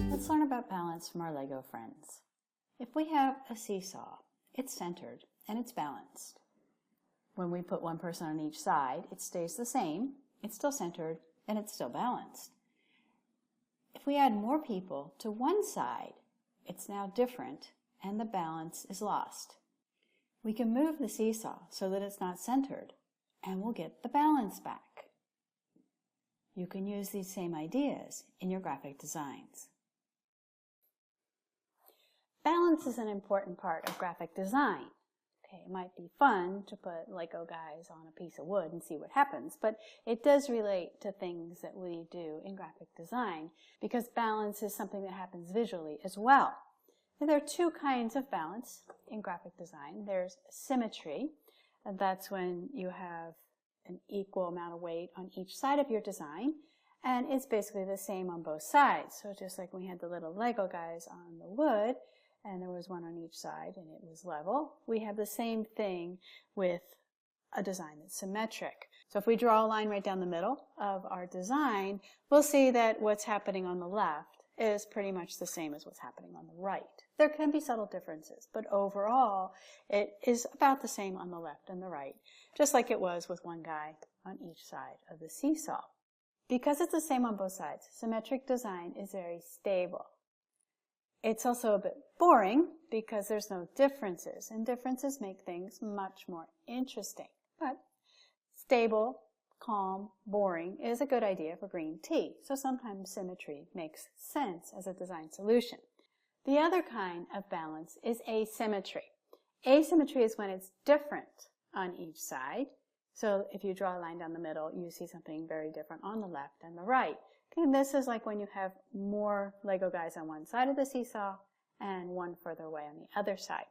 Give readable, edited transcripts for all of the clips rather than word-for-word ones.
Let's learn about balance from our Lego friends. If we have a seesaw, it's centered and it's balanced. When we put one person on each side, it stays the same, it's still centered, and it's still balanced. If we add more people to one side, it's now different and the balance is lost. We can move the seesaw so that it's not centered, and we'll get the balance back. You can use these same ideas in your graphic designs. Balance is an important part of graphic design. Okay, it might be fun to put Lego guys on a piece of wood and see what happens, but it does relate to things that we do in graphic design because balance is something that happens visually as well. And there are two kinds of balance in graphic design. There's symmetry, and that's when you have an equal amount of weight on each side of your design, and it's basically the same on both sides. So just like we had the little Lego guys on the wood, and there was one on each side and it was level, we have the same thing with a design that's symmetric. So if we draw a line right down the middle of our design, we'll see that what's happening on the left is pretty much the same as what's happening on the right. There can be subtle differences, but overall it is about the same on the left and the right, just like it was with one guy on each side of the seesaw. Because it's the same on both sides, symmetric design is very stable. It's also a bit boring because there's no differences, and differences make things much more interesting. But stable, calm, boring is a good idea for green tea, so sometimes symmetry makes sense as a design solution. The other kind of balance is asymmetry. Asymmetry is when it's different on each side. So if you draw a line down the middle, you see something very different on the left and the right. Okay, this is like when you have more Lego guys on one side of the seesaw and one further away on the other side.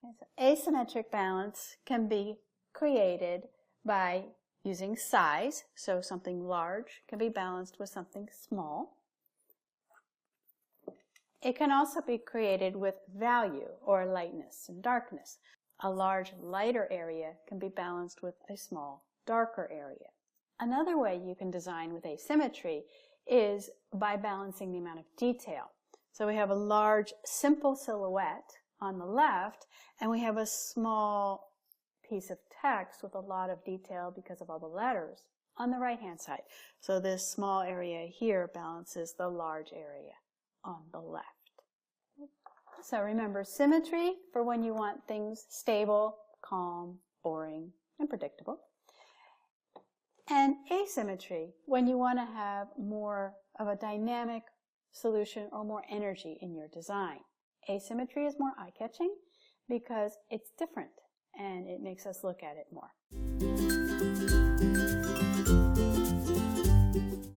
Okay, so asymmetric balance can be created by using size, so something large can be balanced with something small. It can also be created with value or lightness and darkness. A large lighter area can be balanced with a small darker area. Another way you can design with asymmetry is by balancing the amount of detail. So we have a large simple silhouette on the left, and we have a small piece of text with a lot of detail because of all the letters on the right hand side. So this small area here balances the large area on the left. So remember, symmetry for when you want things stable, calm, boring, and predictable. And asymmetry when you want to have more of a dynamic solution or more energy in your design. Asymmetry is more eye-catching because it's different and it makes us look at it more.